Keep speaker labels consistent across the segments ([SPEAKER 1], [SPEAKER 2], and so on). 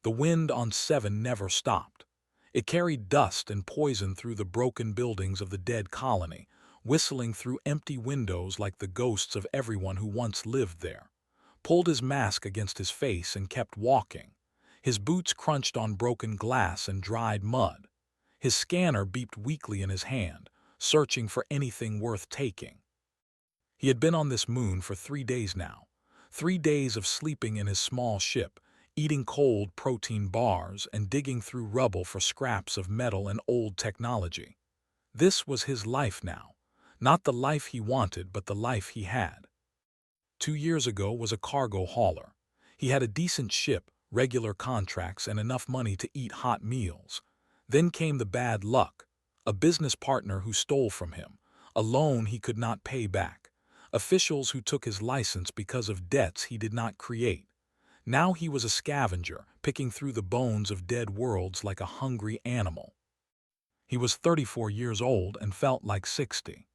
[SPEAKER 1] The wind on 7 never stopped. It carried dust and poison through the broken buildings of the dead colony, whistling through empty windows like the ghosts of everyone who once lived there. Pulled his mask against his face and kept walking. His boots crunched on broken glass and dried mud. His scanner beeped weakly in his hand, searching for anything worth taking. He had been on this moon for 3 days now. 3 days of sleeping in his small ship, eating cold protein bars and digging through rubble for scraps of metal and old technology. This was his life now. Not the life he wanted, but the life he had. 2 years ago was a cargo hauler. He had a decent ship, regular contracts, and enough money to eat hot meals. Then came the bad luck. A business partner who stole from him. A loan he could not pay back. Officials who took his license because of debts he did not create. Now he was a scavenger, picking through the bones of dead worlds like a hungry animal. He was 34 years old and felt like 60.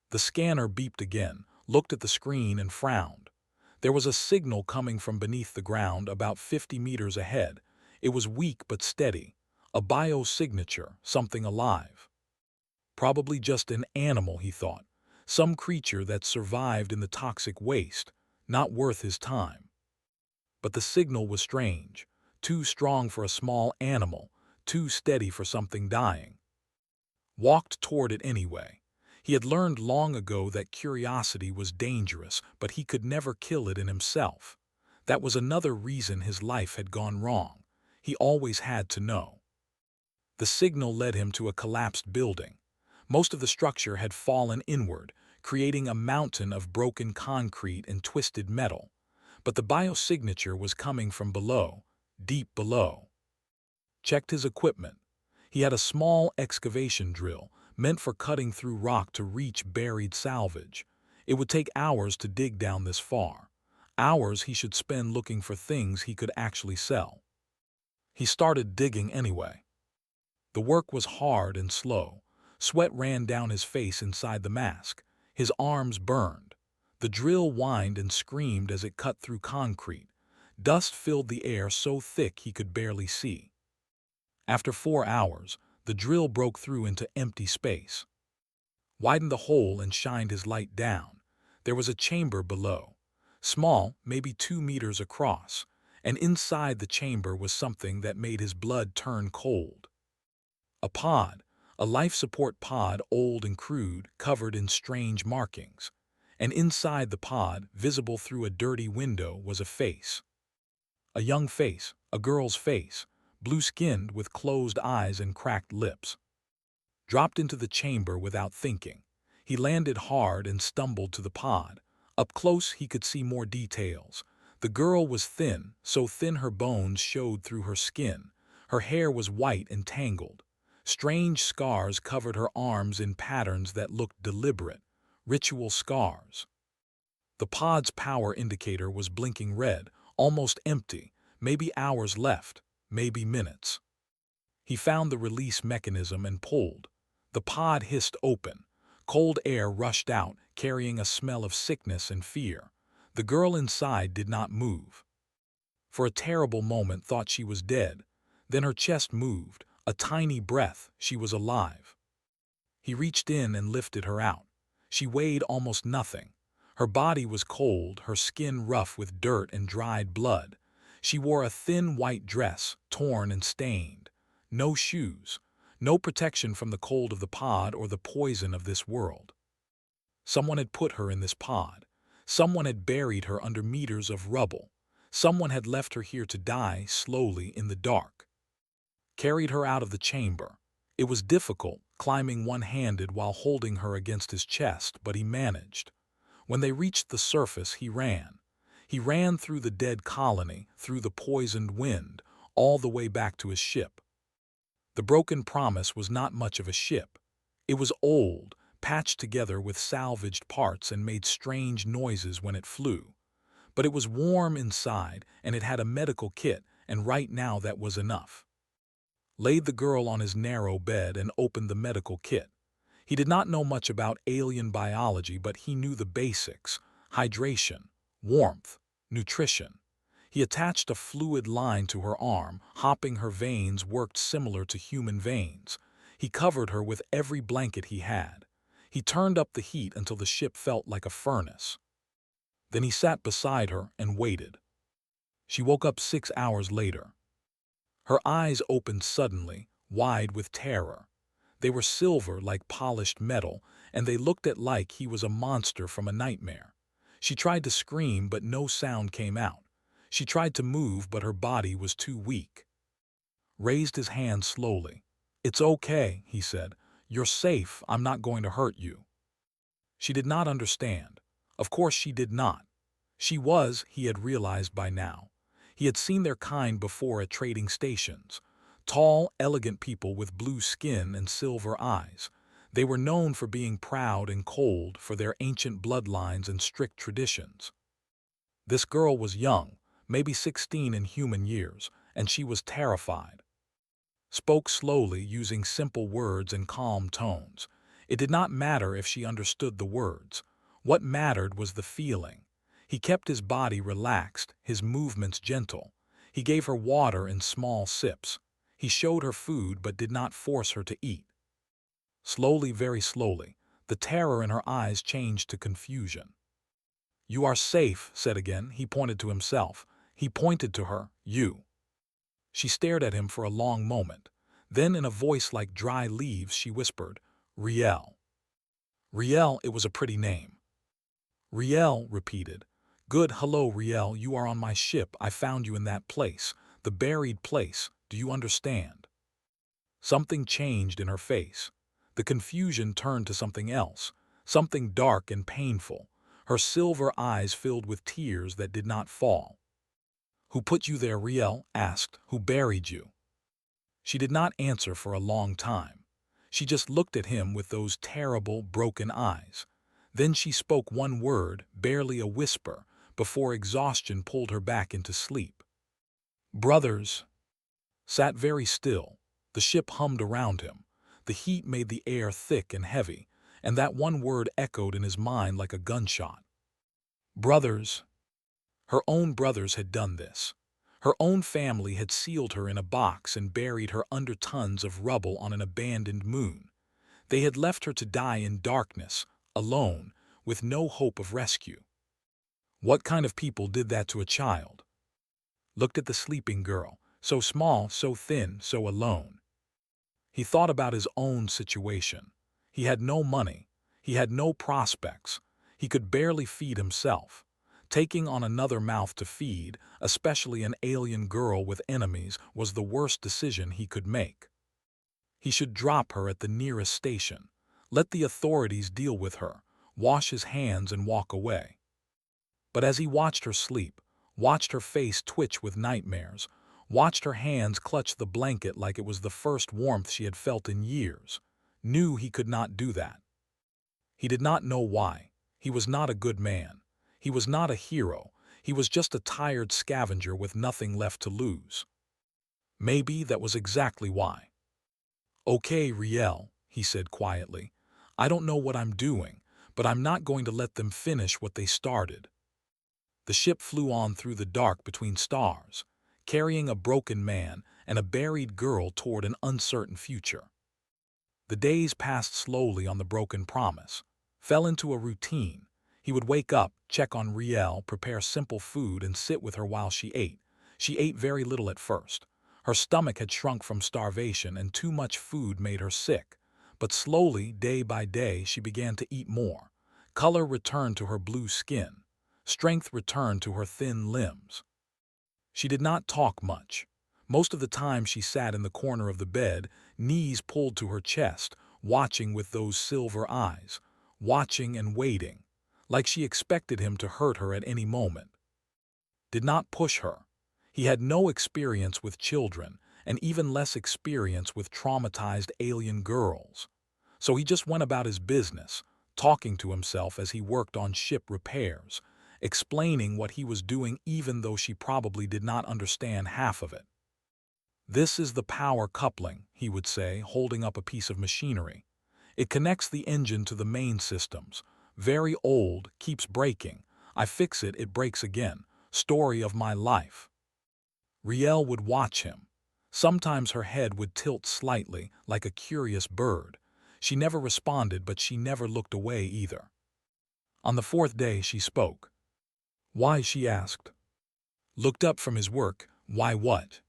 [SPEAKER 1] The scanner beeped again, looked at the screen and frowned. There was a signal coming from beneath the ground about 50 meters ahead. It was weak but steady. A biosignature, something alive. Probably just an animal, he thought. Some creature that survived in the toxic waste, not worth his time. But the signal was strange, too strong for a small animal, too steady for something dying. Walked toward it anyway. He had learned long ago that curiosity was dangerous, but he could never kill it in himself. That was another reason his life had gone wrong. He always had to know. The signal led him to a collapsed building. Most of the structure had fallen inward, creating a mountain of broken concrete and twisted metal. But the biosignature was coming from below, deep below. Checked his equipment. He had a small excavation drill, meant for cutting through rock to reach buried salvage. It would take hours to dig down this far. Hours he should spend looking for things he could actually sell. He started digging anyway. The work was hard and slow. Sweat ran down his face inside the mask. His arms burned. The drill whined and screamed as it cut through concrete. Dust filled the air so thick he could barely see. After 4 hours, the drill broke through into empty space. Widened the hole and shined his light down. There was a chamber below. Small, maybe 2 meters across, and inside the chamber was something that made his blood turn cold. A pod, a life support pod, old and crude, covered in strange markings. And inside the pod, visible through a dirty window, was a face. A young face, a girl's face, blue-skinned with closed eyes and cracked lips. Dropped into the chamber without thinking. He landed hard and stumbled to the pod. Up close he could see more details. The girl was thin, so thin her bones showed through her skin. Her hair was white and tangled. Strange scars covered her arms in patterns that looked deliberate. Ritual scars. The pod's power indicator was blinking red, almost empty, maybe hours left, maybe minutes. He found the release mechanism and pulled. The pod hissed open. Cold air rushed out, carrying a smell of sickness and fear. The girl inside did not move. For a terrible moment thought she was dead. Then her chest moved, a tiny breath, she was alive. He reached in and lifted her out. She weighed almost nothing. Her body was cold, her skin rough with dirt and dried blood. She wore a thin white dress, torn and stained. No shoes. No protection from the cold of the pod or the poison of this world. Someone had put her in this pod. Someone had buried her under meters of rubble. Someone had left her here to die slowly in the dark. Carried her out of the chamber. It was difficult, climbing one-handed while holding her against his chest, but he managed. When they reached the surface, he ran. He ran through the dead colony, through the poisoned wind, all the way back to his ship. The Broken Promise was not much of a ship. It was old, patched together with salvaged parts and made strange noises when it flew. But it was warm inside, and it had a medical kit, and right now that was enough. Laid the girl on his narrow bed and opened the medical kit. He did not know much about alien biology, but he knew the basics: hydration, warmth, nutrition. He attached a fluid line to her arm, hopping her veins worked similar to human veins. He covered her with every blanket he had. He turned up the heat until the ship felt like a furnace. Then he sat beside her and waited. She woke up 6 hours later. Her eyes opened suddenly, wide with terror. They were silver like polished metal, and they looked at like he was a monster from a nightmare. She tried to scream, but no sound came out. She tried to move, but her body was too weak. Raised his hand slowly. "It's okay," he said. "You're safe. I'm not going to hurt you." She did not understand. Of course she did not. She was, he had realized by now. He had seen their kind before at trading stations. Tall, elegant people with blue skin and silver eyes. They were known for being proud and cold, for their ancient bloodlines and strict traditions. This girl was young, maybe 16 in human years, and she was terrified. Spoke slowly, using simple words and calm tones. It did not matter if she understood the words. What mattered was the feeling. He kept his body relaxed, his movements gentle. He gave her water in small sips. He showed her food but did not force her to eat. Slowly, very slowly, the terror in her eyes changed to confusion. "You are safe," said again. He pointed to himself. He pointed to her. "You." She stared at him for a long moment. Then, in a voice like dry leaves, she whispered, "Riel." Riel, it was a pretty name. Riel repeated. "Good, hello, Riel, you are on my ship. I found you in that place, the buried place. Do you understand?" Something changed in her face. The confusion turned to something else, something dark and painful. Her silver eyes filled with tears that did not fall. "Who put you there?" Riel asked. "Who buried you?" She did not answer for a long time. She just looked at him with those terrible, broken eyes. Then she spoke one word, barely a whisper, before exhaustion pulled her back into sleep. "Brothers." Sat very still. The ship hummed around him. The heat made the air thick and heavy, and that one word echoed in his mind like a gunshot. Brothers. Her own brothers had done this. Her own family had sealed her in a box and buried her under tons of rubble on an abandoned moon. They had left her to die in darkness, alone, with no hope of rescue. What kind of people did that to a child? Looked at the sleeping girl, so small, so thin, so alone. He thought about his own situation. He had no money. He had no prospects. He could barely feed himself. Taking on another mouth to feed, especially an alien girl with enemies, was the worst decision he could make. He should drop her at the nearest station. Let the authorities deal with her, wash his hands and walk away. But as he watched her sleep, watched her face twitch with nightmares, watched her hands clutch the blanket like it was the first warmth she had felt in years, knew he could not do that. He did not know why. He was not a good man. He was not a hero. He was just a tired scavenger with nothing left to lose. Maybe that was exactly why. "Okay, Riel," he said quietly. "I don't know what I'm doing, but I'm not going to let them finish what they started." The ship flew on through the dark between stars, carrying a broken man and a buried girl toward an uncertain future. The days passed slowly on the broken promise, fell into a routine. He would wake up, check on Riel, prepare simple food, and sit with her while she ate. She ate very little at first. Her stomach had shrunk from starvation, and too much food made her sick. But slowly, day by day, she began to eat more. Color returned to her blue skin. Strength returned to her thin limbs. She did not talk much. Most of the time she sat in the corner of the bed, knees pulled to her chest, watching with those silver eyes, watching and waiting, like she expected him to hurt her at any moment. Did not push her. He had no experience with children, and even less experience with traumatized alien girls. So he just went about his business, talking to himself as he worked on ship repairs, explaining what he was doing even though she probably did not understand half of it. "This is the power coupling," he would say, holding up a piece of machinery. "It connects the engine to the main systems. Very old, keeps breaking. I fix it, it breaks again. Story of my life. Riel would watch him. Sometimes her head would tilt slightly, like a curious bird. She never responded, but she never looked away either. On the fourth day she spoke. Why, she asked. Looked up from his work. Why what?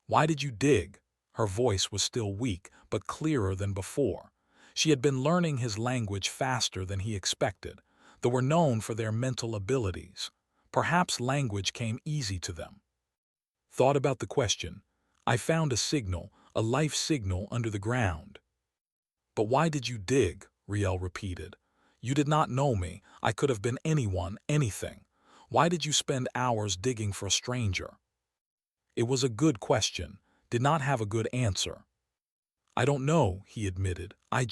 [SPEAKER 1] Why did you dig? Her voice was still weak, but clearer than before. She had been learning his language faster than he expected. They were known for their mental abilities. Perhaps language came easy to them. Thought about the question. I found a signal, a life signal under the ground. But why did you dig? Riel repeated. You did not know me. I could have been anyone, anything. Why did you spend hours digging for a stranger? It was a good question, did not have a good answer. I don't know, he admitted. I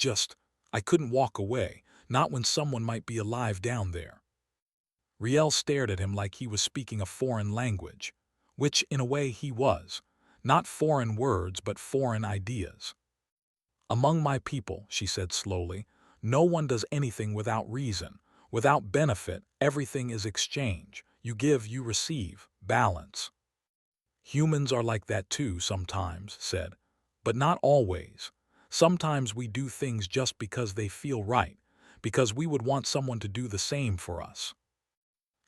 [SPEAKER 1] couldn't walk away, not when someone might be alive down there. Riel stared at him like he was speaking a foreign language, which in a way he was. Not foreign words, but foreign ideas. Among my people, she said slowly, no one does anything without reason, without benefit. Everything is exchange. You give, you receive, balance. Humans are like that too sometimes, said, but not always. Sometimes we do things just because they feel right, because we would want someone to do the same for us.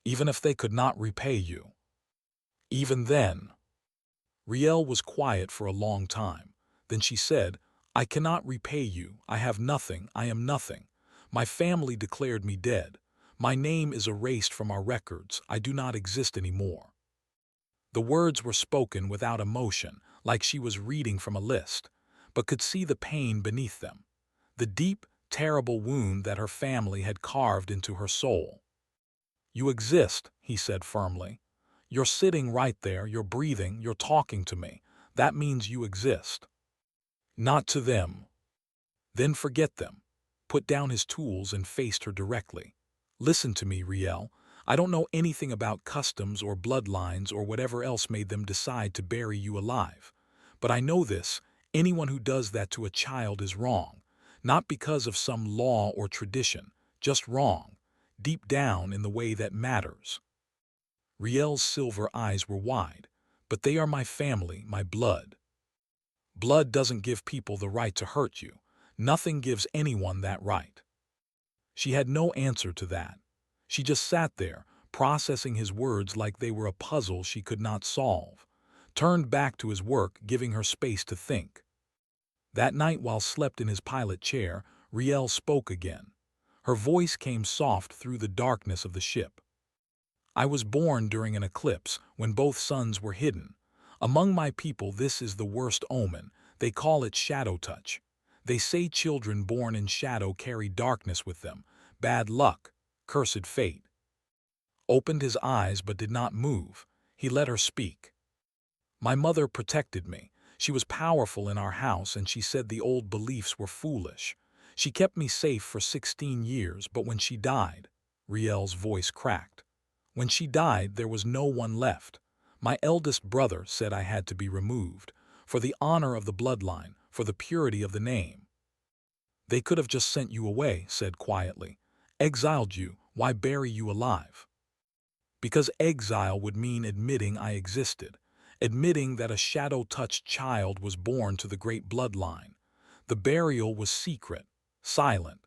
[SPEAKER 1] Even if they could not repay you. Even then. Riel was quiet for a long time. Then she said, I cannot repay you. I have nothing. I am nothing. My family declared me dead. My name is erased from our records. I do not exist anymore. The words were spoken without emotion, like she was reading from a list, but could see the pain beneath them, the deep, terrible wound that her family had carved into her soul. You exist, he said firmly. You're sitting right there, you're breathing, you're talking to me. That means you exist. Not to them. Then forget them. Put down his tools and faced her directly. Listen to me, Riel. I don't know anything about customs or bloodlines or whatever else made them decide to bury you alive. But I know this, anyone who does that to a child is wrong. Not because of some law or tradition, just wrong. Deep down in the way that matters. Riel's silver eyes were wide. But they are my family, my blood. Blood doesn't give people the right to hurt you. Nothing gives anyone that right. She had no answer to that. She just sat there, processing his words like they were a puzzle she could not solve. Turned back to his work, giving her space to think. That night while slept in his pilot chair, Riel spoke again. Her voice came soft through the darkness of the ship. I was born during an eclipse, when both suns were hidden. Among my people this is the worst omen. They call it shadow touch. They say children born in shadow carry darkness with them, bad luck, cursed fate. Opened his eyes but did not move. He let her speak. My mother protected me. She was powerful in our house and she said the old beliefs were foolish. She kept me safe for 16 years, but when she died, Riel's voice cracked. When she died, there was no one left. My eldest brother said I had to be removed, for the honor of the bloodline, for the purity of the name. They could have just sent you away, said quietly. Exiled you, why bury you alive? Because exile would mean admitting I existed, admitting that a shadow-touched child was born to the great bloodline. The burial was secret, silent.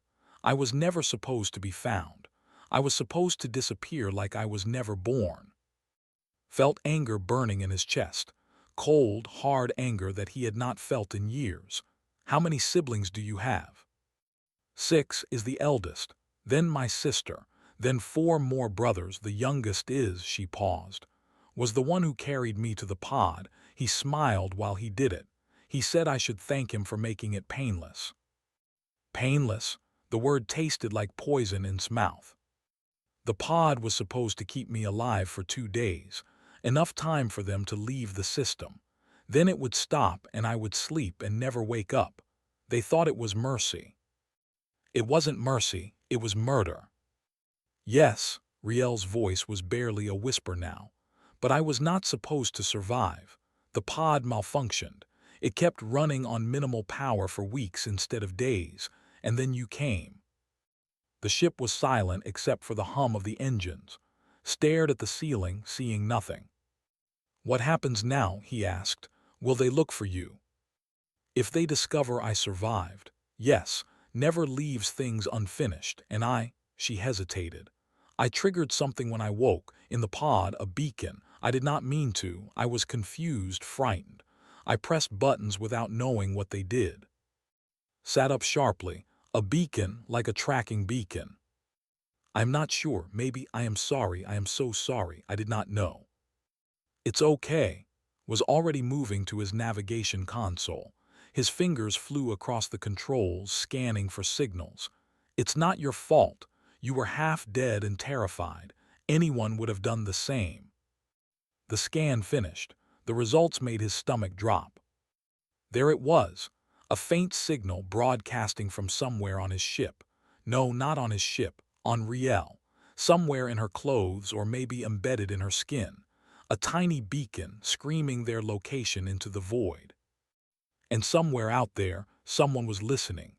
[SPEAKER 1] I was never supposed to be found. I was supposed to disappear like I was never born. Felt anger burning in his chest, cold, hard anger that he had not felt in years. How many siblings do you have? 6 is the eldest, then my sister, then 4 more brothers. The youngest is, she paused, was the one who carried me to the pod. He smiled while he did it. He said I should thank him for making it painless. Painless? The word tasted like poison in his mouth. The pod was supposed to keep me alive for 2 days, enough time for them to leave the system. Then it would stop and I would sleep and never wake up. They thought it was mercy. It wasn't mercy, it was murder. Yes, Riel's voice was barely a whisper now. But I was not supposed to survive. The pod malfunctioned. It kept running on minimal power for weeks instead of days, and then you came. The ship was silent except for the hum of the engines. stared at the ceiling, seeing nothing. "What happens now?" he asked. "Will they look for you?" "If they discover I survived, yes, never leaves things unfinished, and she hesitated. "I triggered something when I woke, in the pod, a beacon. I did not mean to, I was confused, frightened. I pressed buttons without knowing what they did." Sat up sharply. "A beacon, like a tracking beacon." "I'm not sure, maybe. I am sorry, I am so sorry, I did not know." "It's okay." Was already moving to his navigation console. His fingers flew across the controls, scanning for signals. "It's not your fault. You were half dead and terrified. Anyone would have done the same." The scan finished. The results made his stomach drop. There it was, a faint signal broadcasting from somewhere on his ship. No, not on his ship, on Riel. Somewhere in her clothes or maybe embedded in her skin. A tiny beacon screaming their location into the void. And somewhere out there, someone was listening.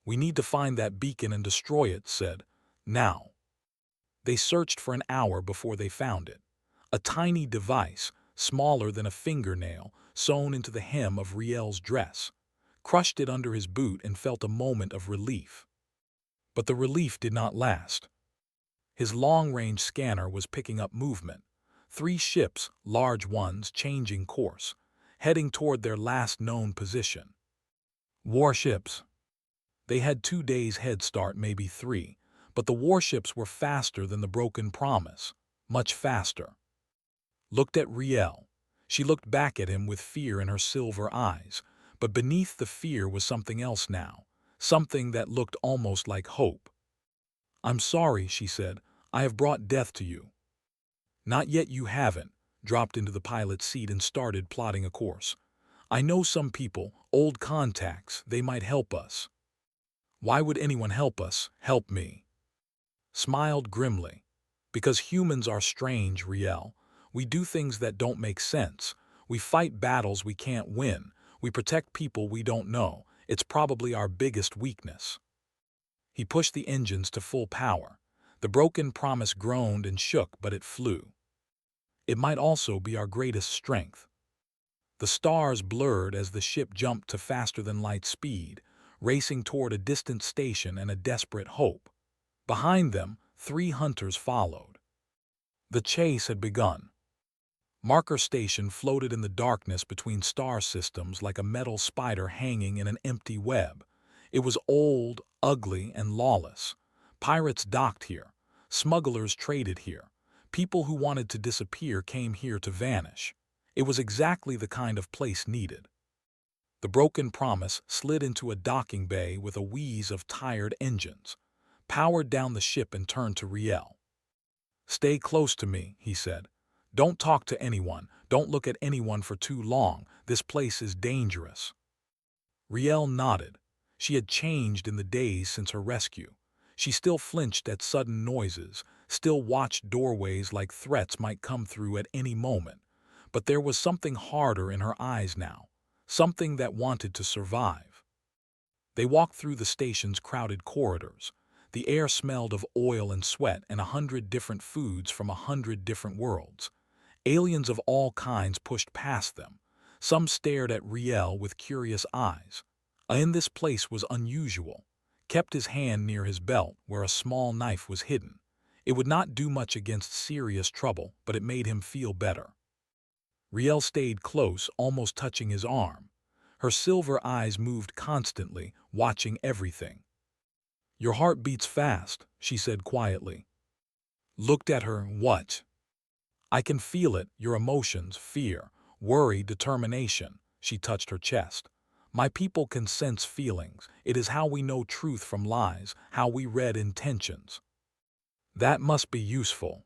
[SPEAKER 1] "We need to find that beacon and destroy it," said. "Now." They searched for an hour before they found it. A tiny device, smaller than a fingernail, sewn into the hem of Riel's dress. Crushed it under his boot and felt a moment of relief. But the relief did not last. His long-range scanner was picking up movement. 3 ships, large ones, changing course, heading toward their last known position. Warships. They had 2 days head start, maybe 3, but the warships were faster than the Broken Promise, much faster. Looked at Riel. She looked back at him with fear in her silver eyes, but beneath the fear was something else now, something that looked almost like hope. "I'm sorry," she said. "I have brought death to you." "Not yet, you haven't." Dropped into the pilot's seat and started plotting a course. "I know some people, old contacts, they might help us." "Why would anyone help us? Help me." Smiled grimly. "Because humans are strange, Riel. We do things that don't make sense. We fight battles we can't win. We protect people we don't know. It's probably our biggest weakness." He pushed the engines to full power. The Broken Promise groaned and shook, but it flew. "It might also be our greatest strength." The stars blurred as the ship jumped to faster-than-light speed, racing toward a distant station and a desperate hope. Behind them, 3 hunters followed. The chase had begun. Marker Station floated in the darkness between star systems like a metal spider hanging in an empty web. It was old, ugly, and lawless. Pirates docked here. Smugglers traded here. People who wanted to disappear came here to vanish. It was exactly the kind of place needed. The Broken Promise slid into a docking bay with a wheeze of tired engines, powered down the ship and turned to Riel. "Stay close to me," he said. "Don't talk to anyone. Don't look at anyone for too long. This place is dangerous." Riel nodded. She had changed in the days since her rescue. She still flinched at sudden noises, still watched doorways like threats might come through at any moment. But there was something harder in her eyes now, something that wanted to survive. They walked through the station's crowded corridors. The air smelled of oil and sweat and 100 different foods from 100 different worlds. Aliens of all kinds pushed past them. Some stared at Riel with curious eyes. In this place was unusual. Kept his hand near his belt where a small knife was hidden. It would not do much against serious trouble, but it made him feel better. Riel stayed close, almost touching his arm. Her silver eyes moved constantly, watching everything. "Your heart beats fast," she said quietly. Looked at her. "What?" "I can feel it, your emotions, fear, worry, determination." She touched her chest. "My people can sense feelings. It is how we know truth from lies, how we read intentions." "That must be useful."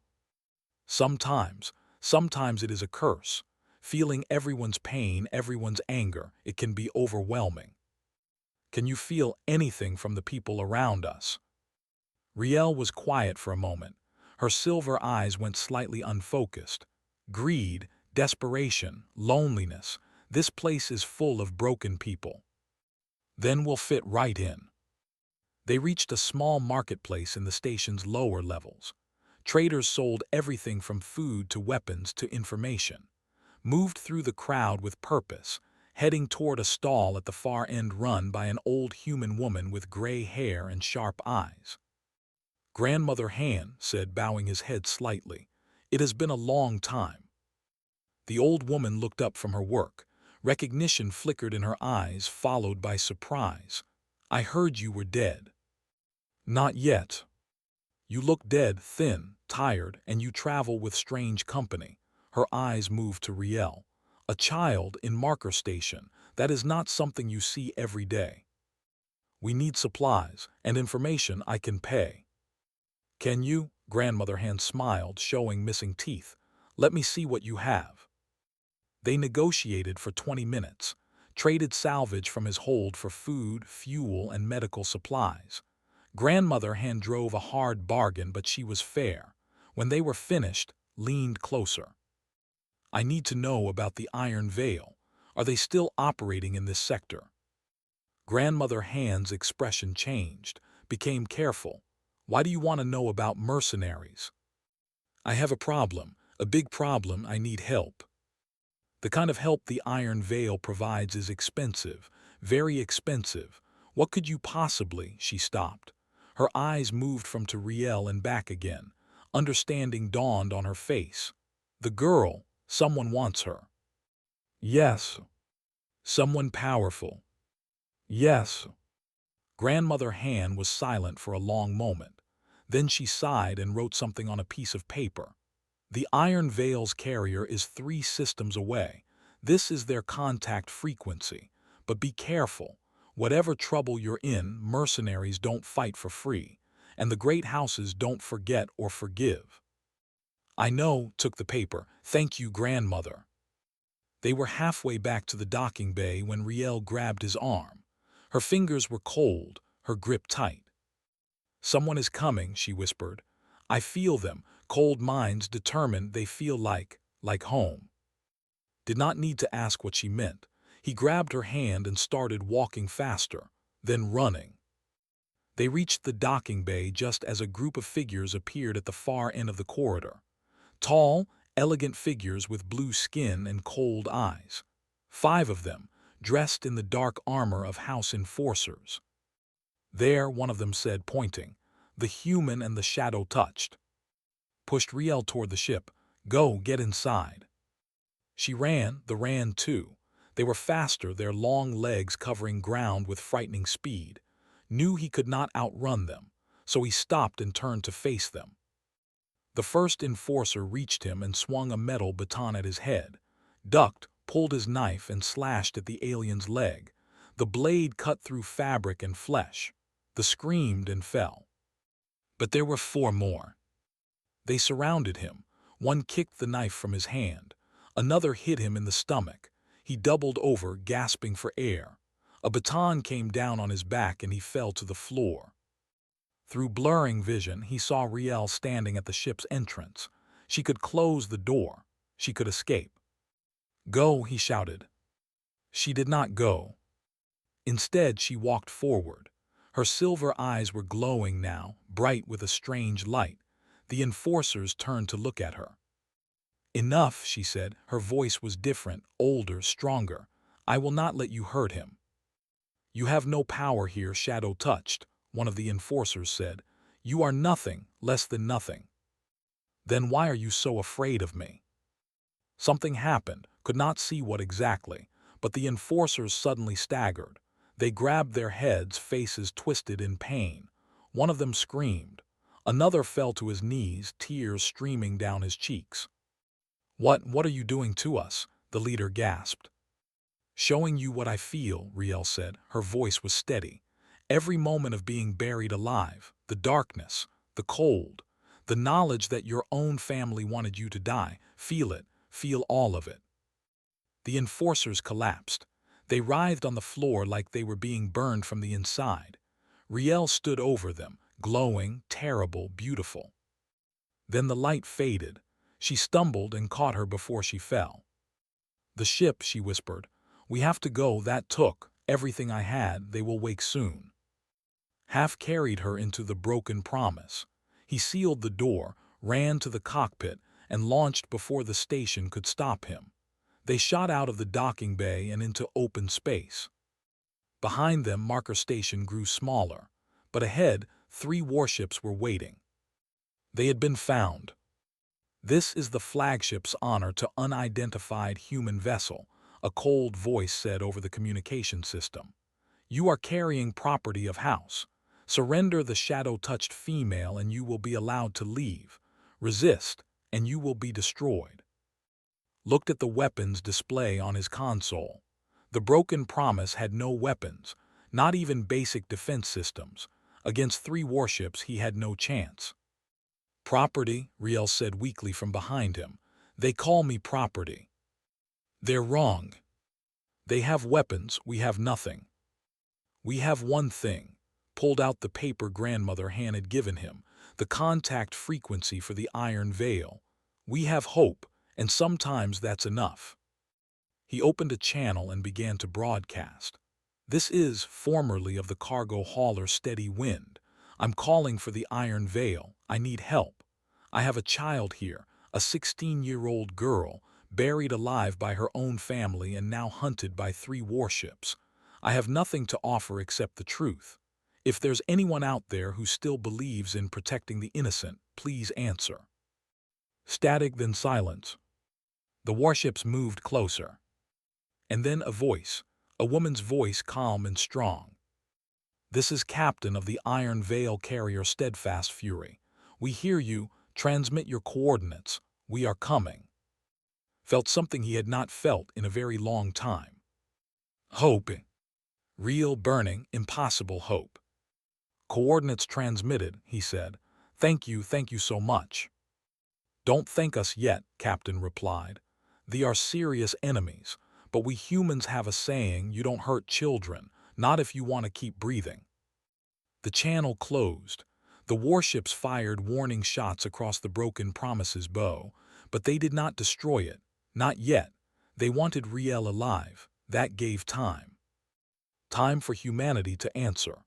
[SPEAKER 1] "Sometimes. Sometimes it is a curse. Feeling everyone's pain, everyone's anger, it can be overwhelming." "Can you feel anything from the people around us?" Riel was quiet for a moment. Her silver eyes went slightly unfocused. "Greed, desperation, loneliness. This place is full of broken people." "Then we'll fit right in." They reached a small marketplace in the station's lower levels. Traders sold everything from food to weapons to information, moved through the crowd with purpose, heading toward a stall at the far end run by an old human woman with gray hair and sharp eyes. "Grandmother Han," said, bowing his head slightly, "it has been a long time." The old woman looked up from her work. Recognition flickered in her eyes, followed by surprise. "I heard you were dead." "Not yet. You look dead, thin, tired, and you travel with strange company." Her eyes moved to Riel. "A child in Marker Station. That is not something you see every day. We need supplies and information. I can pay." "Can you?" Grandmother Han smiled, showing missing teeth. "Let me see what you have." They negotiated for 20 minutes, traded salvage from his hold for food, fuel, and medical supplies. Grandmother Han drove a hard bargain, but she was fair. When they were finished, leaned closer. "I need to know about the Iron Veil. Are they still operating in this sector?" Grandmother Han's expression changed, became careful. "Why do you want to know about mercenaries?" "I have a problem, a big problem. I need help." "The kind of help the Iron Veil provides is expensive, very expensive. What could you possibly—" She stopped. Her eyes moved from to Riel and back again. Understanding dawned on her face. "The girl, someone wants her." "Yes." "Someone powerful." "Yes." Grandmother Han was silent for a long moment. Then she sighed and wrote something on a piece of paper. "The Iron Veil's carrier is 3 systems away. This is their contact frequency. But be careful. Whatever trouble you're in, mercenaries don't fight for free, and the great houses don't forget or forgive." "I know," took the paper. "Thank you, Grandmother." They were halfway back to the docking bay when Riel grabbed his arm. Her fingers were cold, her grip tight. "Someone is coming," she whispered. "I feel them, cold minds determined. They feel like home." Did not need to ask what she meant. He grabbed her hand and started walking faster, then running. They reached the docking bay just as a group of figures appeared at the far end of the corridor. Tall, elegant figures with blue skin and cold eyes. 5 of them, dressed in the dark armor of house enforcers. "There," one of them said, pointing. "The human and the shadow touched." Pushed Riel toward the ship. "Go, get inside." She ran, ran too. They were faster, their long legs covering ground with frightening speed. Knew he could not outrun them, so he stopped and turned to face them. The first enforcer reached him and swung a metal baton at his head. Ducked, pulled his knife and slashed at the alien's leg. The blade cut through fabric and flesh. The screamed and fell. But there were 4 more. They surrounded him. One kicked the knife from his hand. Another hit him in the stomach. He doubled over, gasping for air. A baton came down on his back and he fell to the floor. Through blurring vision, he saw Riel standing at the ship's entrance. She could close the door. She could escape. "Go," he shouted. She did not go. Instead, she walked forward. Her silver eyes were glowing now, bright with a strange light. The enforcers turned to look at her. "Enough," she said. Her voice was different, older, stronger. "I will not let you hurt him." "You have no power here," Shadow touched. One of the enforcers said. "You are nothing, less than nothing." "Then why are you so afraid of me?" Something happened, could not see what exactly, but the enforcers suddenly staggered. They grabbed their heads, faces twisted in pain. One of them screamed. Another fell to his knees, tears streaming down his cheeks. What are you doing to us?" the leader gasped. "Showing you what I feel," Riel said. Her voice was steady. "Every moment of being buried alive, the darkness, the cold, the knowledge that your own family wanted you to die. Feel it, feel all of it." The enforcers collapsed. They writhed on the floor like they were being burned from the inside. Riel stood over them, glowing, terrible, beautiful. Then the light faded. She stumbled and caught her before she fell. "The ship," she whispered. "We have to go. That took everything I had. They will wake soon." Half carried her into the broken promise. He sealed the door, ran to the cockpit, and launched before the station could stop him. They shot out of the docking bay and into open space. Behind them, Marker Station grew smaller, but ahead, 3 warships were waiting. They had been found. "This is the flagship's honor to unidentified human vessel," a cold voice said over the communication system. "You are carrying property of house. Surrender the shadow-touched female and you will be allowed to leave. Resist, and you will be destroyed." Looked at the weapons display on his console. The broken promise had no weapons, not even basic defense systems. Against 3 warships he had no chance. "Property," Riel said weakly from behind him. "They call me property." "They're wrong. They have weapons, we have nothing. We have one thing," pulled out the paper grandmother Han had given him, "the contact frequency for the Iron Veil. We have hope, and sometimes that's enough." He opened a channel and began to broadcast. "This is, formerly of the cargo hauler Steady Wind. I'm calling for the Iron Veil. I need help. I have a child here, a 16-year-old girl, buried alive by her own family and now hunted by 3 warships. I have nothing to offer except the truth. If there's anyone out there who still believes in protecting the innocent, please answer." Static, then silence. The warships moved closer. And then a voice, a woman's voice, calm and strong. "This is Captain of the Iron Veil carrier Steadfast Fury. We hear you. Transmit your coordinates. We are coming." Felt something he had not felt in a very long time. Hope. Real, burning, impossible hope. "Coordinates transmitted," he said. Thank you so much." "Don't thank us yet," Captain replied. "They are serious enemies, but we humans have a saying, you don't hurt children, not if you want to keep breathing." The channel closed. The warships fired warning shots across the broken promise's bow, but they did not destroy it. Not yet. They wanted Riel alive. That gave time. Time for humanity to answer.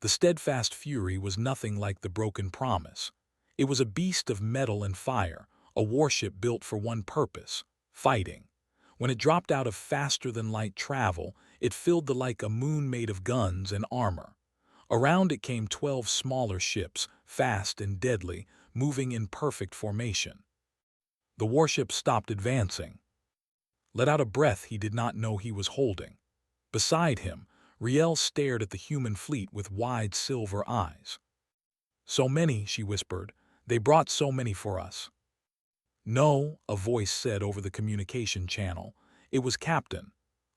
[SPEAKER 1] The Steadfast Fury was nothing like the broken promise. It was a beast of metal and fire, a warship built for one purpose: fighting. When it dropped out of faster-than-light travel, it filled the like a moon made of guns and armor. Around it came 12 smaller ships, fast and deadly, moving in perfect formation. The warship stopped advancing. Let out a breath he did not know he was holding. Beside him, Riel stared at the human fleet with wide silver eyes. "So many," she whispered. "They brought so many for us." "No," a voice said over the communication channel. It was Captain.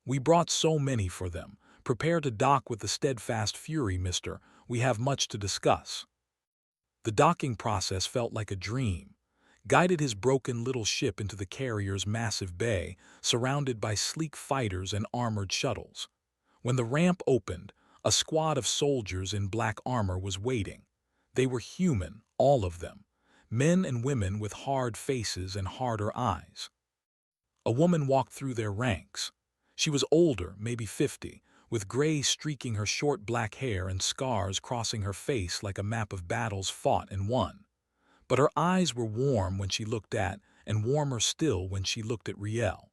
[SPEAKER 1] "We brought so many for them. Prepare to dock with the Steadfast Fury, mister. We have much to discuss." The docking process felt like a dream. Guided his broken little ship into the carrier's massive bay, surrounded by sleek fighters and armored shuttles. When the ramp opened, a squad of soldiers in black armor was waiting. They were human, all of them. Men and women with hard faces and harder eyes. A woman walked through their ranks. She was older, maybe 50, with gray streaking her short black hair and scars crossing her face like a map of battles fought and won. But her eyes were warm when she looked at, and warmer still when she looked at Riel.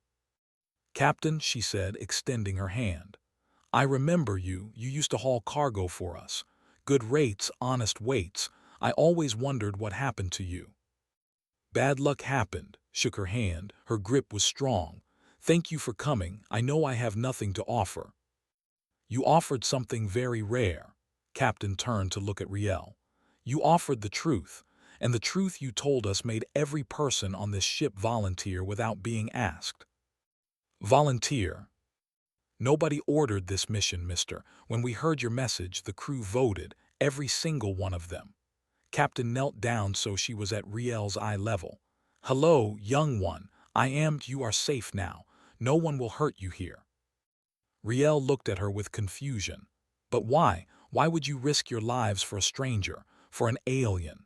[SPEAKER 1] "Captain," she said, extending her hand. "I remember you. You used to haul cargo for us. Good rates, honest weights. I always wondered what happened to you." "Bad luck happened," shook her hand. Her grip was strong. "Thank you for coming. I know I have nothing to offer." "You offered something very rare." Captain turned to look at Riel. "You offered the truth, and the truth you told us made every person on this ship volunteer without being asked." "Volunteer? Nobody ordered this mission, mister. When we heard your message, the crew voted, every single one of them." Captain knelt down so she was at Riel's eye level. "Hello, young one. You are safe now. No one will hurt you here." Riel looked at her with confusion. "But why? Why would you risk your lives for a stranger, for an alien?"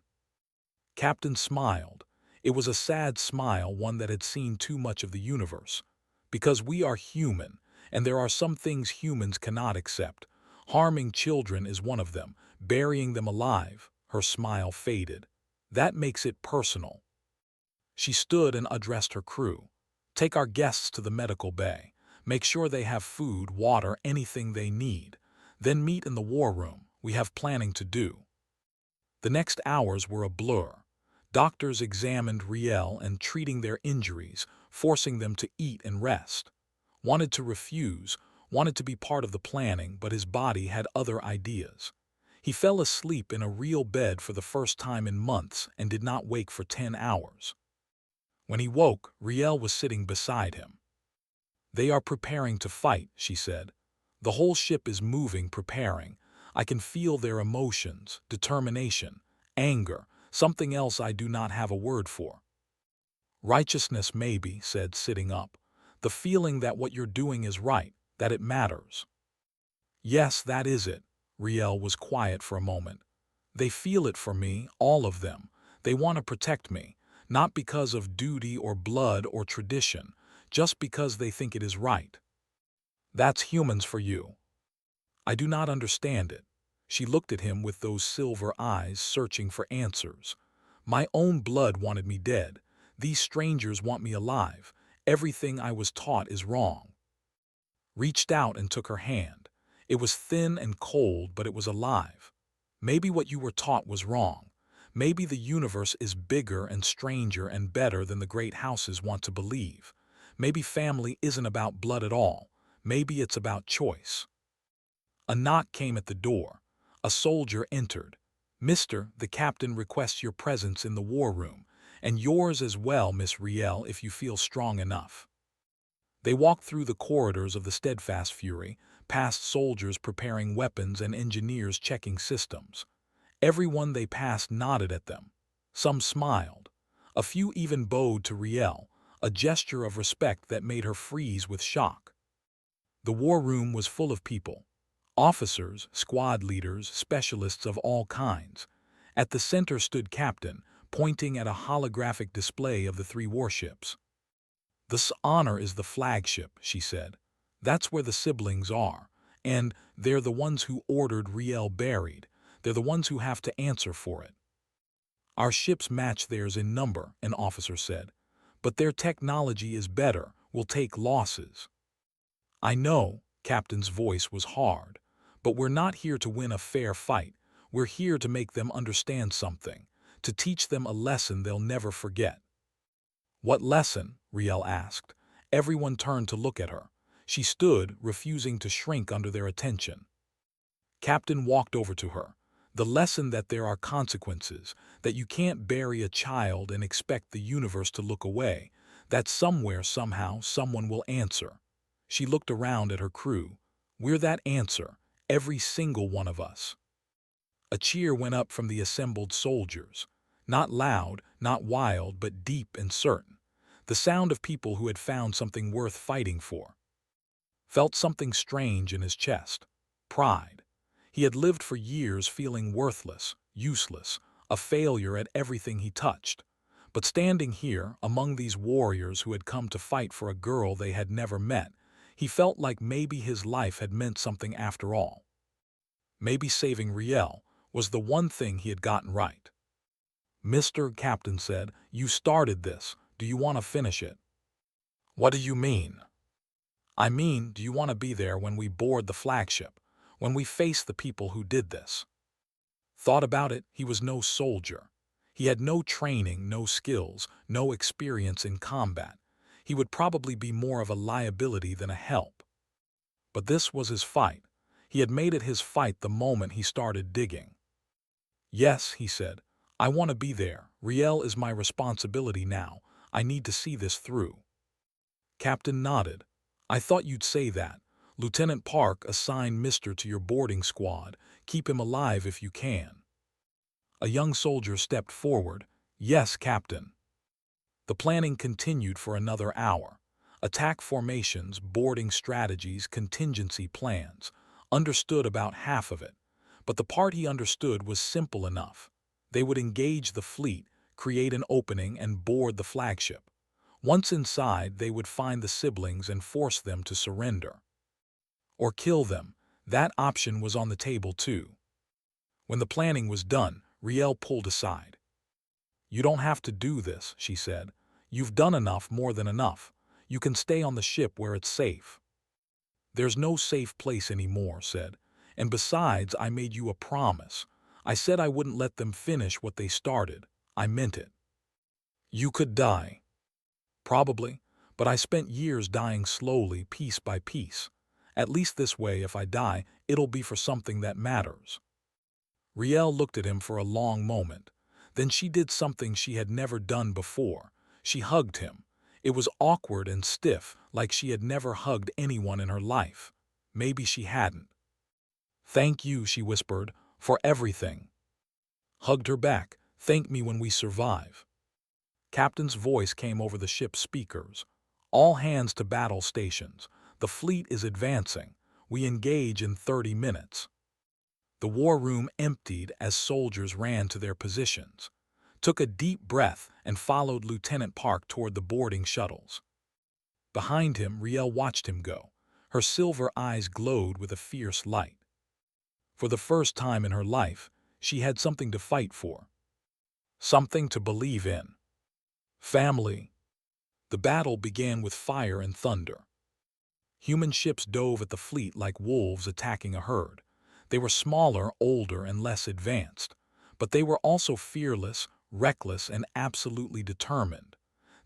[SPEAKER 1] Captain smiled. It was a sad smile, one that had seen too much of the universe. "Because we are human, and there are some things humans cannot accept. Harming children is one of them, burying them alive." Her smile faded. That makes it personal. She stood and addressed her crew. Take our guests to the medical bay. Make sure they have food, water, anything they need. Then meet in the war room. We have planning to do. The next hours were a blur. Doctors examined Riel and treating their injuries, forcing them to eat and rest. Wanted to refuse, wanted to be part of the planning, but his body had other ideas. He fell asleep in a real bed for the first time in months and did not wake for 10 hours. When he woke, Riel was sitting beside him. They are preparing to fight, she said. The whole ship is moving, preparing. I can feel their emotions, determination, anger, something else I do not have a word for. Righteousness maybe, said, sitting up. The feeling that what you're doing is right, that it matters. Yes, that is it. Riel was quiet for a moment. They feel it for me, all of them. They want to protect me, not because of duty or blood or tradition, just because they think it is right. That's humans for you. I do not understand it. She looked at him with those silver eyes, searching for answers. My own blood wanted me dead. These strangers want me alive. Everything I was taught is wrong. Reached out and took her hand. It was thin and cold, but it was alive. Maybe what you were taught was wrong. Maybe the universe is bigger and stranger and better than the great houses want to believe. Maybe family isn't about blood at all. Maybe it's about choice. A knock came at the door. A soldier entered. Mister, the captain requests your presence in the war room, and yours as well, Miss Riel, if you feel strong enough. They walked through the corridors of the Steadfast Fury, past soldiers preparing weapons and engineers checking systems. Everyone they passed nodded at them. Some smiled. A few even bowed to Riel, a gesture of respect that made her freeze with shock. The war room was full of people. Officers, squad leaders, specialists of all kinds. At the center stood Captain, pointing at a holographic display of the 3 warships. This honor is the flagship, she said. That's where the siblings are, and they're the ones who ordered Riel buried. They're the ones who have to answer for it. Our ships match theirs in number, an officer said. But their technology is better, we'll take losses. I know, Captain's voice was hard, but we're not here to win a fair fight. We're here to make them understand something, to teach them a lesson they'll never forget. What lesson? Riel asked. Everyone turned to look at her. She stood, refusing to shrink under their attention. Captain walked over to her. The lesson that there are consequences, that you can't bury a child and expect the universe to look away, that somewhere, somehow, someone will answer. She looked around at her crew. We're that answer, every single one of us. A cheer went up from the assembled soldiers. Not loud, not wild, but deep and certain. The sound of people who had found something worth fighting for. Felt something strange in his chest. Pride. He had lived for years feeling worthless, useless, a failure at everything he touched. But standing here, among these warriors who had come to fight for a girl they had never met, he felt like maybe his life had meant something after all. Maybe saving Riel was the one thing he had gotten right. Mr. Captain said, you started this. Do you want to finish it? What do you mean? I mean, do you want to be there when we board the flagship, when we face the people who did this? Thought about it, he was no soldier. He had no training, no skills, no experience in combat. He would probably be more of a liability than a help. But this was his fight. He had made it his fight the moment he started digging. Yes, he said, I want to be there. Riel is my responsibility now. I need to see this through. Captain nodded. I thought you'd say that. Lieutenant Park assigned Mister to your boarding squad. Keep him alive if you can. A young soldier stepped forward. Yes, Captain. The planning continued for another hour. Attack formations, boarding strategies, contingency plans. Understood about half of it. But the part he understood was simple enough. They would engage the fleet, create an opening, and board the flagship. Once inside, they would find the siblings and force them to surrender. Or kill them. That option was on the table too. When the planning was done, Riel pulled aside. "You don't have to do this," she said. "You've done enough, more than enough. You can stay on the ship where it's safe." "There's no safe place anymore," said. "And besides, I made you a promise. I said I wouldn't let them finish what they started. I meant it. You could die. Probably, but I spent years dying slowly, piece by piece. At least this way, if I die, it'll be for something that matters." Riel looked at him for a long moment. Then she did something she had never done before. She hugged him. It was awkward and stiff, like she had never hugged anyone in her life. Maybe she hadn't. "Thank you," she whispered, "for everything." Hugged her back. "Thank me when we survive." Captain's voice came over the ship's speakers. "All hands to battle stations. The fleet is advancing. We engage in 30 minutes. The war room emptied as soldiers ran to their positions, took a deep breath, and followed Lieutenant Park toward the boarding shuttles. Behind him, Riel watched him go. Her silver eyes glowed with a fierce light. For the first time in her life, she had something to fight for. Something to believe in. Family. The battle began with fire and thunder. Human ships dove at the fleet like wolves attacking a herd. They were smaller, older, and less advanced, but they were also fearless, reckless, and absolutely determined.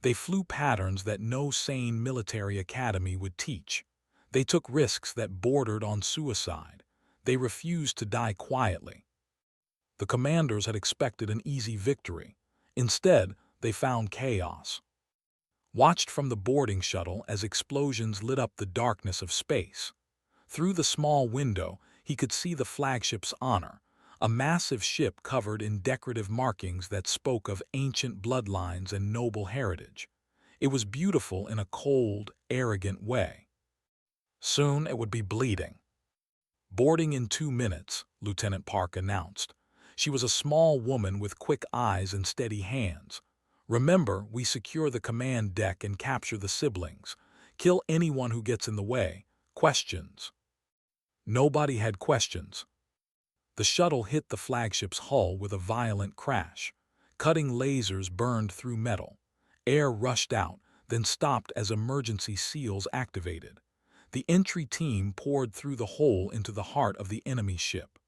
[SPEAKER 1] They flew patterns that no sane military academy would teach. They took risks that bordered on suicide. They refused to die quietly. The commanders had expected an easy victory. Instead, they found chaos. Watched from the boarding shuttle as explosions lit up the darkness of space. Through the small window, he could see the flagship's honor, a massive ship covered in decorative markings that spoke of ancient bloodlines and noble heritage. It was beautiful in a cold, arrogant way. Soon it would be bleeding. "Boarding in 2 minutes," Lieutenant Park announced. She was a small woman with quick eyes and steady hands. "Remember, we secure the command deck and capture the siblings. Kill anyone who gets in the way. Questions?" Nobody had questions. The shuttle hit the flagship's hull with a violent crash. Cutting lasers burned through metal. Air rushed out, then stopped as emergency seals activated. The entry team poured through the hole into the heart of the enemy ship.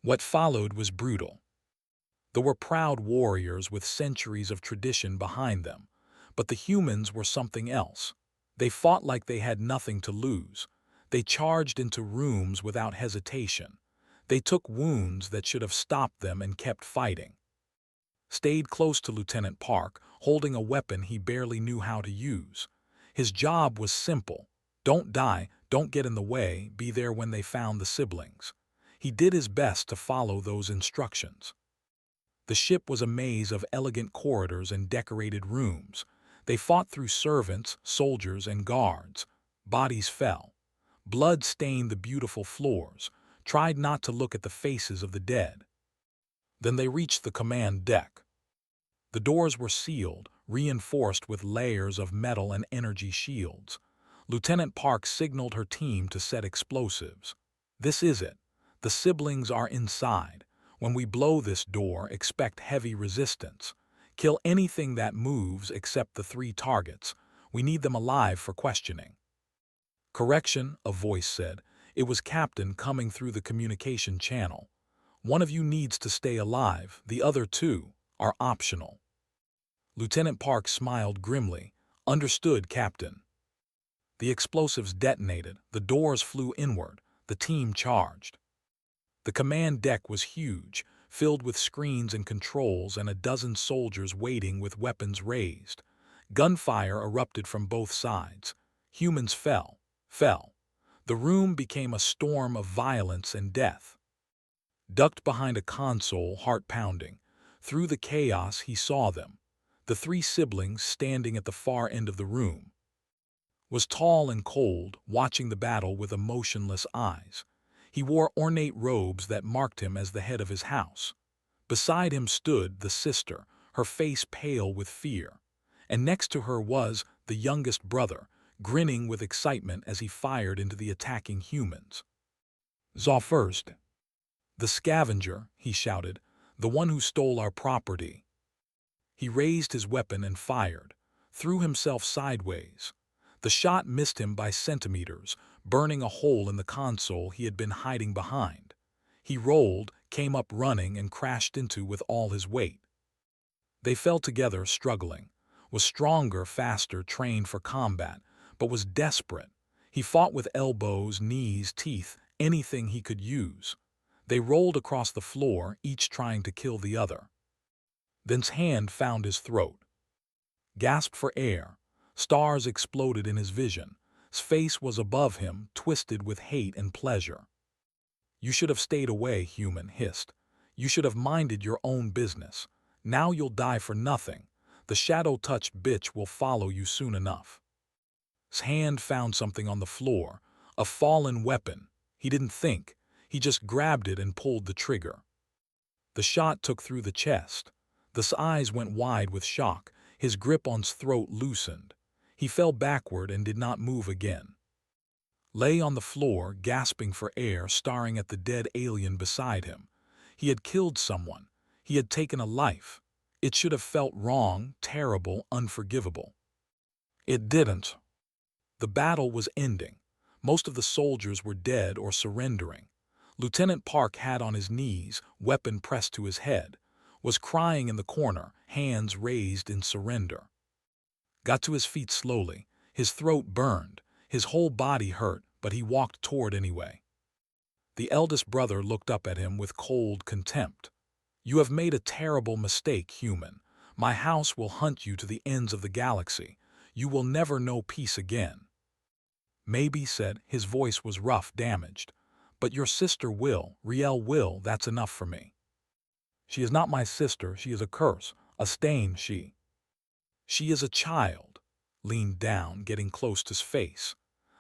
[SPEAKER 1] What followed was brutal. There were proud warriors with centuries of tradition behind them, but the humans were something else. They fought like they had nothing to lose. They charged into rooms without hesitation. They took wounds that should have stopped them and kept fighting. Stayed close to Lieutenant Park, holding a weapon he barely knew how to use. His job was simple. Don't die, don't get in the way, be there when they found the siblings. He did his best to follow those instructions. The ship was a maze of elegant corridors and decorated rooms. They fought through servants, soldiers, and guards. Bodies fell. Blood stained the beautiful floors. Tried not to look at the faces of the dead. Then they reached the command deck. The doors were sealed, reinforced with layers of metal and energy shields. Lieutenant Park signaled her team to set explosives. "This is it. The siblings are inside. When we blow this door, expect heavy resistance. Kill anything that moves except the 3 targets. We need them alive for questioning." "Correction," a voice said. It was Captain coming through the communication channel. "One of you needs to stay alive. The other 2 are optional." Lieutenant Park smiled grimly. "Understood, Captain." The explosives detonated. The doors flew inward. The team charged. The command deck was huge, filled with screens and controls and a dozen soldiers waiting with weapons raised. Gunfire erupted from both sides. Humans fell. The room became a storm of violence and death. Ducked behind a console, heart pounding. Through the chaos, he saw them. The 3 siblings standing at the far end of the room. Was tall and cold, watching the battle with emotionless eyes. He wore ornate robes that marked him as the head of his house. Beside him stood the sister, her face pale with fear. And next to her was the youngest brother, grinning with excitement as he fired into the attacking humans. "Zaw first. The scavenger," he shouted, "the one who stole our property." He raised his weapon and fired, threw himself sideways. The shot missed him by centimeters, burning a hole in the console he had been hiding behind. He rolled, came up running, and crashed into with all his weight. They fell together, struggling. Was stronger, faster, trained for combat, but was desperate. He fought with elbows, knees, teeth, anything he could use. They rolled across the floor, each trying to kill the other. Then's hand found his throat. Gasped for air. Stars exploded in his vision. His face was above him, twisted with hate and pleasure. "You should have stayed away," Human hissed. "You should have minded your own business. Now you'll die for nothing. The shadow-touched bitch will follow you soon enough." His hand found something on the floor, a fallen weapon. He didn't think. He just grabbed it and pulled the trigger. The shot took through the chest. The eyes went wide with shock. His grip on his throat loosened. He fell backward and did not move again. Lay on the floor, gasping for air, staring at the dead alien beside him. He had killed someone. He had taken a life. It should have felt wrong, terrible, unforgivable. It didn't. The battle was ending. Most of the soldiers were dead or surrendering. Lieutenant Park had on his knees, weapon pressed to his head, was crying in the corner, hands raised in surrender. Got to his feet slowly. His throat burned. His whole body hurt, but he walked toward anyway. The eldest brother looked up at him with cold contempt. "You have made a terrible mistake, Human. My house will hunt you to the ends of the galaxy. You will never know peace again." "Maybe," said, his voice was rough, damaged. "But your sister will, Riel will, that's enough for me." "She is not my sister, she is a curse, a stain, she." "She is a child," leaned down, getting close to his face.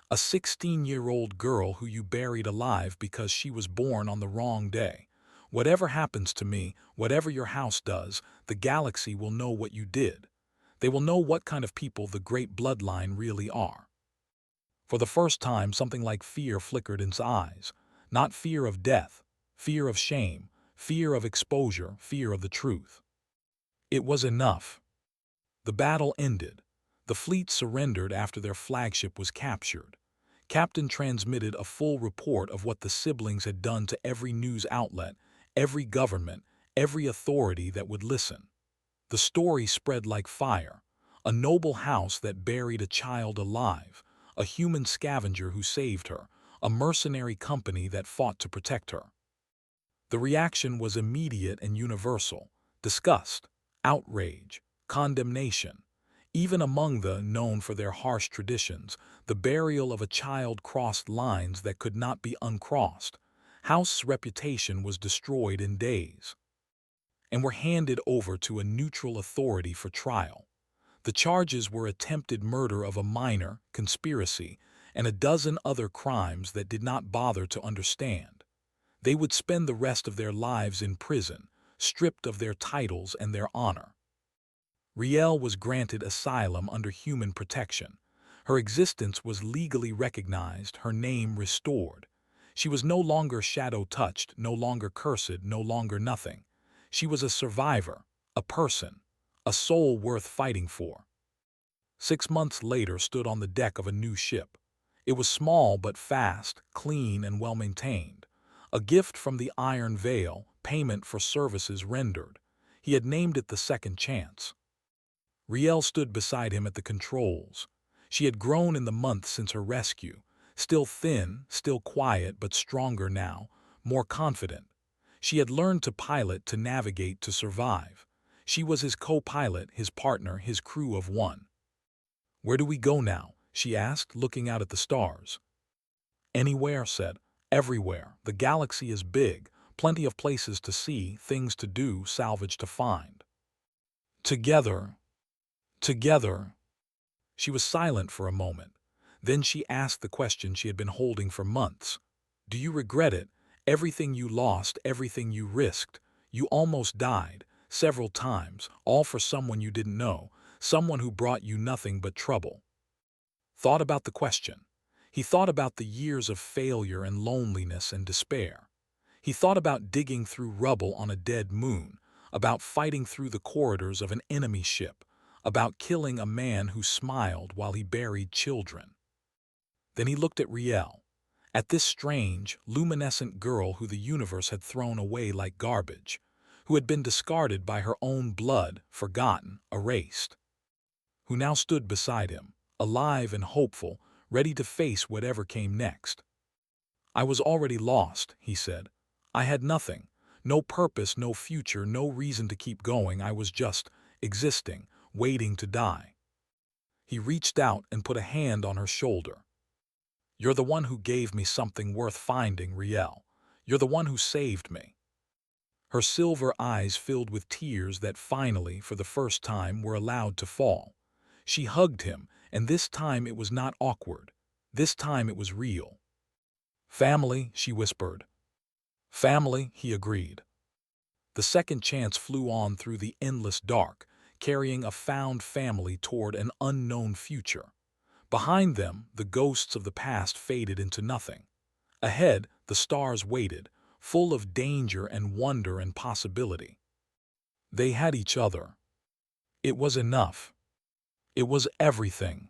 [SPEAKER 1] "A 16-year-old girl who you buried alive because she was born on the wrong day. Whatever happens to me, whatever your house does, the galaxy will know what you did. They will know what kind of people the great bloodline really are." For the first time, something like fear flickered in his eyes. Not fear of death, fear of shame, fear of exposure, fear of the truth. It was enough. The battle ended. The fleet surrendered after their flagship was captured. Captain transmitted a full report of what the siblings had done to every news outlet, every government, every authority that would listen. The story spread like fire. A noble house that buried a child alive, a human scavenger who saved her, a mercenary company that fought to protect her. The reaction was immediate and universal: disgust, outrage, condemnation. Even among the known for their harsh traditions, the burial of a child crossed lines that could not be uncrossed. House's reputation was destroyed in days, and were handed over to a neutral authority for trial. The charges were attempted murder of a minor, conspiracy, and a dozen other crimes that did not bother to understand. They would spend the rest of their lives in prison, stripped of their titles and their honor. Riel was granted asylum under human protection. Her existence was legally recognized, her name restored. She was no longer shadow-touched, no longer cursed, no longer nothing. She was a survivor, a person, a soul worth fighting for. 6 months later stood on the deck of a new ship. It was small but fast, clean and well-maintained. A gift from the Iron Veil, payment for services rendered. He had named it the Second Chance. Riel stood beside him at the controls. She had grown in the months since her rescue, still thin, still quiet, but stronger now, more confident. She had learned to pilot, to navigate, to survive. She was his co-pilot, his partner, his crew of one. "Where do we go now?" she asked, looking out at the stars. "Anywhere," said. "Everywhere. The galaxy is big, plenty of places to see, things to do, salvage to find." "Together. Together." She was silent for a moment. Then she asked the question she had been holding for months. "Do you regret it? Everything you lost, everything you risked. You almost died, several times, all for someone you didn't know, someone who brought you nothing but trouble." Thought about the question. He thought about the years of failure and loneliness and despair. He thought about digging through rubble on a dead moon, about fighting through the corridors of an enemy ship, about killing a man who smiled while he buried children. Then he looked at Riel, at this strange, luminescent girl who the universe had thrown away like garbage, who had been discarded by her own blood, forgotten, erased, who now stood beside him, alive and hopeful, ready to face whatever came next. "I was already lost," he said. "I had nothing, no purpose, no future, no reason to keep going. I was just existing, waiting to die." He reached out and put a hand on her shoulder. "You're the one who gave me something worth finding, Riel. You're the one who saved me." Her silver eyes filled with tears that finally, for the first time, were allowed to fall. She hugged him, and this time it was not awkward. This time it was real. "Family," she whispered. "Family," he agreed. The second chance flew on through the endless dark, carrying a found family toward an unknown future. Behind them, the ghosts of the past faded into nothing. Ahead, the stars waited, full of danger and wonder and possibility. They had each other. It was enough. It was everything.